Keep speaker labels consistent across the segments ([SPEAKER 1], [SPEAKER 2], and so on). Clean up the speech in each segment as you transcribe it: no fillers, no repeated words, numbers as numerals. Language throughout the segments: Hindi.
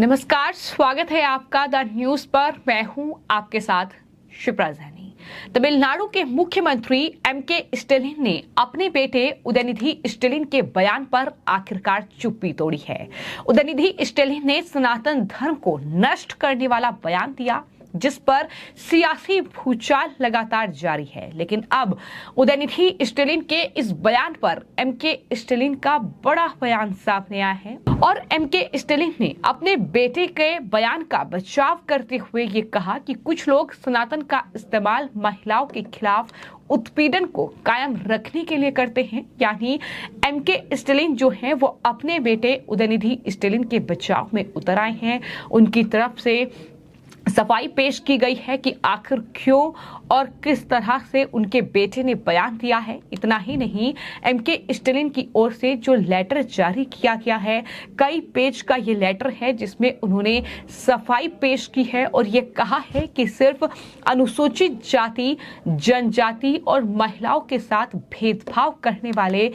[SPEAKER 1] नमस्कार, स्वागत है आपका द न्यूज पर। मैं हूं आपके साथ शिप्रा जैनी। तमिलनाडु के मुख्यमंत्री एमके स्टैलिन ने अपने बेटे उदयनिधि स्टैलिन के बयान पर आखिरकार चुप्पी तोड़ी है। उदयनिधि स्टैलिन ने सनातन धर्म को नष्ट करने वाला बयान दिया, जिस पर सियासी भूचाल लगातार जारी है। लेकिन अब उदयनिधि स्टैलिन के इस बयान पर एमके स्टैलिन का बड़ा बयान सामने आया है और एमके स्टैलिन ने अपने बेटे के बयान का बचाव करते हुए ये कहा कि कुछ लोग सनातन का इस्तेमाल महिलाओं के खिलाफ उत्पीड़न को कायम रखने के लिए करते हैं। यानी एमके स्टैलिन जो हैं वो अपने बेटे उदयनिधि स्टैलिन के बचाव में उतर आए हैं। उनकी तरफ से सफाई पेश की गई है कि आखिर क्यों और किस तरह से उनके बेटे ने बयान दिया है। इतना ही नहीं, एमके स्टैलिन की ओर से जो लेटर जारी किया गया है, कई पेज का ये लेटर है जिसमें उन्होंने सफाई पेश की है और ये कहा है कि सिर्फ अनुसूचित जाति, जनजाति और महिलाओं के साथ भेदभाव करने वाले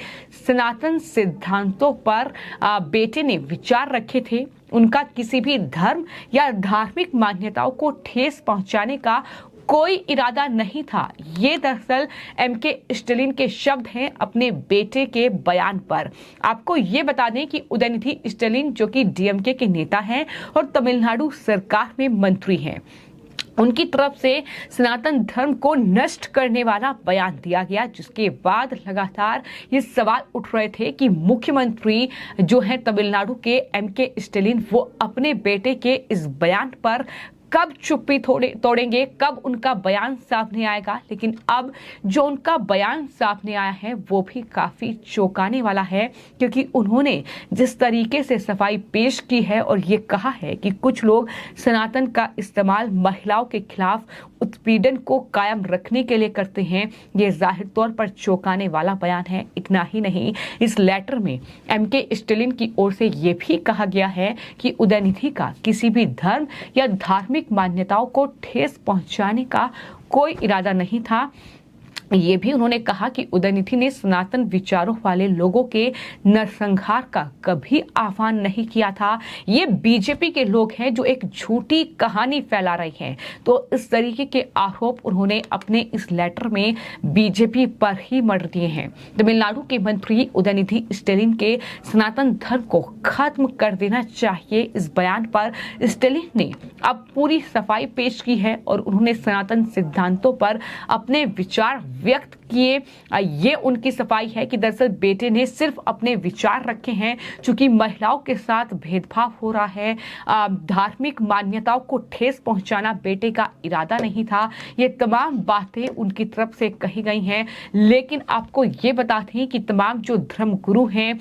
[SPEAKER 1] सनातन सिद्धांतों पर बेटे ने विचार रखे थे। उनका किसी भी धर्म या धार्मिक मान्यताओं को ठेस पहुंचाने का कोई इरादा नहीं था। ये दरअसल एमके स्टैलिन के शब्द हैं अपने बेटे के बयान पर। आपको ये बता दें कि उदयनिधि स्टैलिन जो कि डीएमके के नेता हैं और तमिलनाडु सरकार में मंत्री हैं, उनकी तरफ से सनातन धर्म को नष्ट करने वाला बयान दिया गया, जिसके बाद लगातार ये सवाल उठ रहे थे कि मुख्यमंत्री जो है तमिलनाडु के एमके स्टैलिन वो अपने बेटे के इस बयान पर कब चुप्पी तोड़ेंगे, कब उनका बयान सामने आएगा। लेकिन अब जो उनका बयान सामने आया है वो भी काफी चौंकाने वाला है, क्योंकि उन्होंने जिस तरीके से सफाई पेश की है और ये कहा है कि कुछ लोग सनातन का इस्तेमाल महिलाओं के खिलाफ उत्पीड़न को कायम रखने के लिए करते हैं, ये जाहिर तौर पर चौंकाने वाला बयान है। इतना ही नहीं, इस लेटर में एमके स्टैलिन की ओर से ये भी कहा गया है कि उदयनिधि का किसी भी धर्म या धार्मिक मान्यताओं को ठेस पहुंचाने का कोई इरादा नहीं था। ये भी उन्होंने कहा कि उदयनिधि ने सनातन विचारों वाले लोगों के नरसंहार का कभी आह्वान नहीं किया था। ये बीजेपी के लोग हैं जो एक झूठी कहानी फैला रहे हैं। तो इस तरीके के आरोप उन्होंने अपने इस लेटर में बीजेपी पर ही मढ़ दिए हैं। तमिलनाडु के मंत्री उदयनिधि स्टैलिन के सनातन धर्म को खत्म कर देना चाहिए, इस बयान पर स्टैलिन ने अब पूरी सफाई पेश की है और उन्होंने सनातन सिद्धांतों पर अपने विचार व्यक्त किए। ये उनकी सफाई है कि दरअसल बेटे ने सिर्फ अपने विचार रखे हैं। चूंकि महिलाओं के साथ भेदभाव हो रहा है, धार्मिक मान्यताओं को ठेस पहुंचाना बेटे का इरादा नहीं था। ये तमाम बातें उनकी तरफ से कही गई हैं। लेकिन आपको ये बताते हैं कि तमाम जो धर्मगुरु हैं,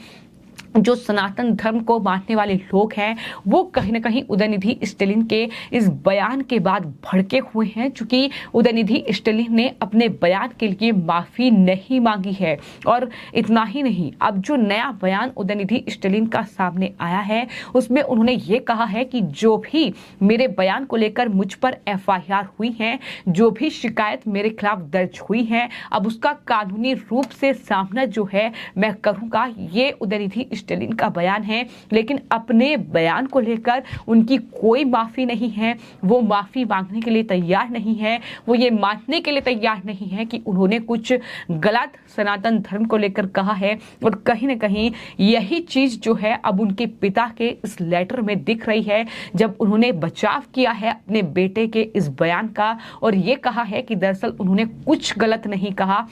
[SPEAKER 1] जो सनातन धर्म को मानने वाले लोग हैं, वो कहीं ना कहीं उदयनिधि स्टैलिन के इस बयान के बाद भड़के हुए हैं। चूंकि उदयनिधि स्टैलिन ने अपने बयान के लिए माफी नहीं मांगी है। और इतना ही नहीं, अब जो नया बयान उदयनिधि स्टैलिन का सामने आया है उसमें उन्होंने ये कहा है कि जो भी मेरे बयान को लेकर मुझ पर एफआईआर हुई है, जो भी शिकायत मेरे खिलाफ दर्ज हुई है, अब उसका कानूनी रूप से सामना जो है मैं करूंगा। ये उदयनिधि स्टैलिन का बयान है। लेकिन अपने बयान को लेकर उनकी कोई माफी नहीं है, वो माफी मांगने के लिए तैयार नहीं है, वो ये मानने के लिए तैयार नहीं है कि उन्होंने कुछ गलत सनातन धर्म को लेकर कहा है। और कहीं ना कहीं यही चीज जो है अब उनके पिता के इस लेटर में दिख रही है, जब उन्होंने बचाव किया है अपने बेटे के इस बयान का और ये कहा है कि दरअसल उन्होंने कुछ गलत नहीं कहा।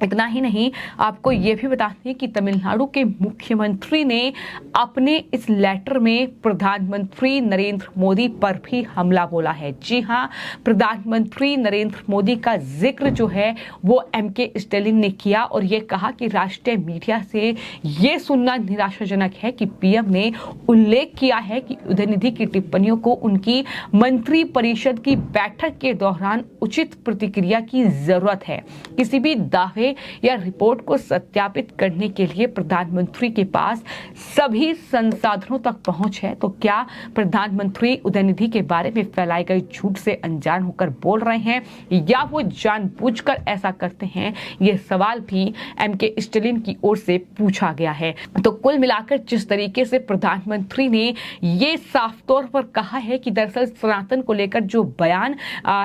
[SPEAKER 1] इतना ही नहीं, आपको ये भी बताते हैं कि तमिलनाडु के मुख्यमंत्री ने अपने इस लेटर में प्रधानमंत्री नरेंद्र मोदी पर भी हमला बोला है। जी हाँ, प्रधानमंत्री नरेंद्र मोदी का जिक्र जो है वो एमके स्टैलिन ने किया और ये कहा कि राष्ट्रीय मीडिया से ये सुनना निराशाजनक है कि पीएम ने उल्लेख किया है कि उदयनिधि की टिप्पणियों को उनकी मंत्री परिषद की बैठक के दौरान उचित प्रतिक्रिया की जरूरत है। किसी भी दावे या रिपोर्ट को सत्यापित करने के लिए प्रधानमंत्री के पास सभी संसाधनों तक पहुंच है, तो क्या प्रधानमंत्री उदयनिधि के बारे में फैलाए गए झूठ से अनजान होकर बोल रहे हैं या वो जानबूझकर ऐसा करते हैं? ये सवाल भी एमके स्टालिन की ओर से पूछा गया है। तो कुल मिलाकर जिस तरीके से प्रधानमंत्री ने ये साफ तौर पर कहा है कि दरअसल सनातन को लेकर जो बयान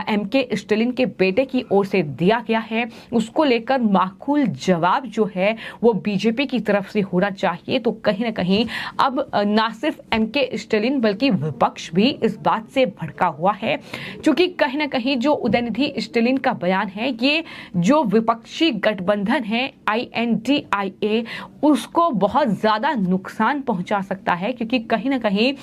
[SPEAKER 1] एमके स्टालिन के बेटे की ओर से दिया गया है, उसको लेकर माकूल जवाब जो है वो बीजेपी की तरफ से होना चाहिए। तो कहीं ना कहीं अब ना सिर्फ एमके स्टालिन बल्कि विपक्ष भी इस बात से भड़का हुआ है, क्योंकि कहीं ना कहीं जो उदयनिधि स्टालिन का बयान है, ये जो विपक्षी गठबंधन है INDIA, उसको बहुत ज्यादा नुकसान पहुंचा सकता है, क्योंकि कहीं ना कहीं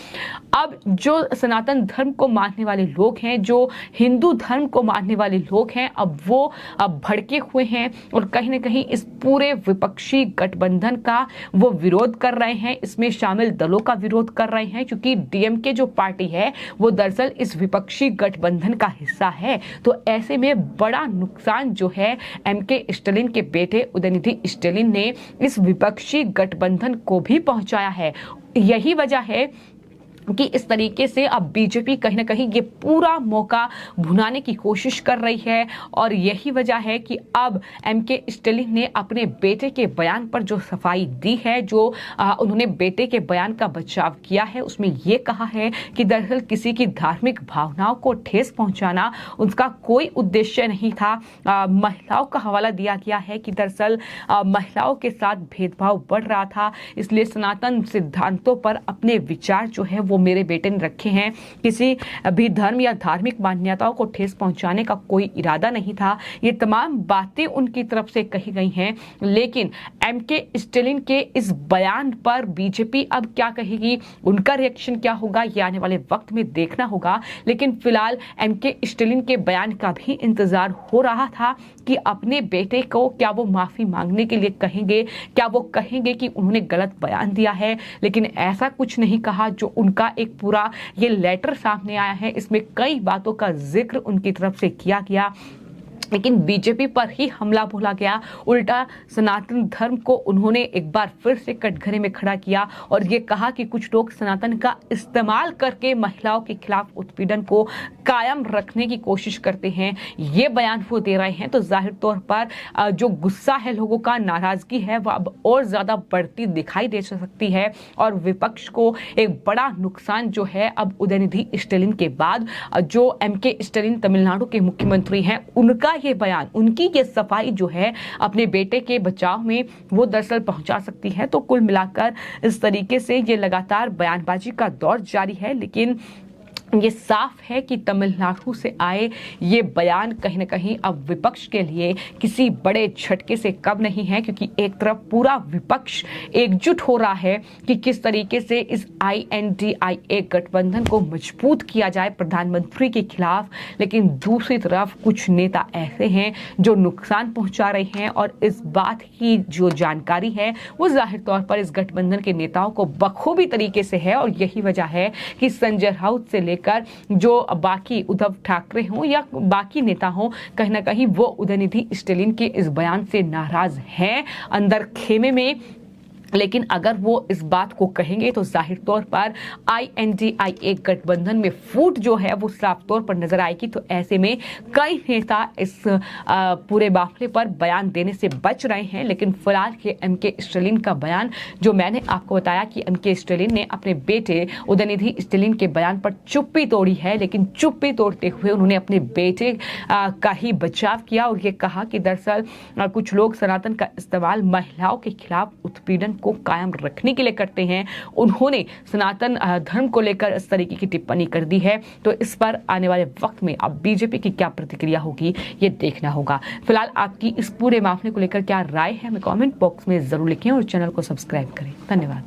[SPEAKER 1] अब जो सनातन धर्म को मानने वाले लोग हैं, जो हिंदू धर्म को मानने वाले लोग हैं, अब वो भड़के हुए हैं और कहीं ना कहीं इस पूरे विपक्षी गठबंधन का वो विरोध कर रहे हैं, इसमें शामिल दलों का विरोध कर रहे हैं, क्योंकि DMK जो पार्टी है वो दरअसल इस विपक्षी गठबंधन का हिस्सा है। तो ऐसे में बड़ा नुकसान जो है एमके स्टालिन के बेटे उदयनिधि स्टालिन ने इस विपक्षी गठबंधन को भी पहुंचाया है। यही वजह है कि इस तरीके से अब बीजेपी कहीं ना कहीं ये पूरा मौका भुनाने की कोशिश कर रही है और यही वजह है कि अब एमके स्टालिन ने अपने बेटे के बयान पर जो सफाई दी है, जो उन्होंने बेटे के बयान का बचाव किया है, उसमें ये कहा है कि दरअसल किसी की धार्मिक भावनाओं को ठेस पहुंचाना उनका कोई उद्देश्य नहीं था। महिलाओं का हवाला दिया गया है कि दरअसल महिलाओं के साथ भेदभाव बढ़ रहा था, इसलिए सनातन सिद्धांतों पर अपने विचार जो है वो मेरे बेटे ने रखे हैं। किसी भी धर्म या धार्मिक मान्यताओं को ठेस पहुंचाने का कोई इरादा नहीं था। ये तमाम बातें उनकी तरफ से कही गई हैं, लेकिन एमके स्टालिन के इस बयान पर बीजेपी अब क्या कहेगी, उनका रिएक्शन क्या होगा, ये आने वाले वक्त में देखना होगा। लेकिन फिलहाल एमके स्टालिन के बयान का भी इंतजार हो रहा था कि अपने बेटे को क्या वो माफी मांगने के लिए कहेंगे, क्या वो कहेंगे कि उन्होंने गलत बयान दिया है, लेकिन ऐसा कुछ नहीं कहा। जो उनका एक पूरा ये लेटर सामने आया है, इसमें कई बातों का जिक्र उनकी तरफ से किया गया, लेकिन बीजेपी पर ही हमला बोला गया। उल्टा सनातन धर्म को उन्होंने एक बार फिर से कटघरे में खड़ा किया और ये कहा कि कुछ लोग सनातन का इस्तेमाल करके महिलाओं के खिलाफ उत्पीड़न को कायम रखने की कोशिश करते हैं। ये बयान वो दे रहे हैं, तो जाहिर तौर पर जो गुस्सा है लोगों का, नाराजगी है, वह अब और ज्यादा बढ़ती दिखाई दे सकती है और विपक्ष को एक बड़ा नुकसान जो है अब उदयनिधि स्टालिन के बाद जो एमके स्टालिन तमिलनाडु के मुख्यमंत्री हैं, उनका ये बयान, उनकी ये सफाई जो है अपने बेटे के बचाव में वो दरअसल पहुंचा सकती है। तो कुल मिलाकर इस तरीके से ये लगातार बयानबाजी का दौर जारी है, लेकिन ये साफ है कि तमिलनाडु से आए ये बयान कहीं ना कहीं अब विपक्ष के लिए किसी बड़े झटके से कम नहीं है, क्योंकि एक तरफ पूरा विपक्ष एकजुट हो रहा है कि किस तरीके से इस INDIA गठबंधन को मजबूत किया जाए प्रधानमंत्री के खिलाफ, लेकिन दूसरी तरफ कुछ नेता ऐसे हैं जो नुकसान पहुंचा रहे हैं और इस बात की जो जानकारी है वो जाहिर तौर पर इस गठबंधन के नेताओं को बखूबी तरीके से है। और यही वजह है कि संजय राउत से लेकर जो बाकी उद्धव ठाकरे हों या बाकी नेता हों, कहीं ना कहीं वो उदयनिधि स्टालिन के इस बयान से नाराज हैं अंदर खेमे में। लेकिन अगर वो इस बात को कहेंगे तो जाहिर तौर पर INDIA गठबंधन में फूट जो है वो साफ तौर पर नजर आएगी। तो ऐसे में कई नेता इस पूरे मामले पर बयान देने से बच रहे हैं, लेकिन फिलहाल ये एमके स्टालिन का बयान, जो मैंने आपको बताया कि एमके स्टालिन ने अपने बेटे उदयनिधि स्टालिन के बयान पर चुप्पी तोड़ी है, लेकिन चुप्पी तोड़ते हुए उन्होंने अपने बेटे का ही बचाव किया और ये कहा कि दरअसल कुछ लोग सनातन का इस्तेमाल महिलाओं के खिलाफ उत्पीड़न को कायम रखने के लिए करते हैं। उन्होंने सनातन धर्म को लेकर इस तरीके की टिप्पणी कर दी है। तो इस पर आने वाले वक्त में अब बीजेपी की क्या प्रतिक्रिया होगी ये देखना होगा। फिलहाल आपकी इस पूरे मामले को लेकर क्या राय है हमें कमेंट बॉक्स में जरूर लिखें और चैनल को सब्सक्राइब करें। धन्यवाद।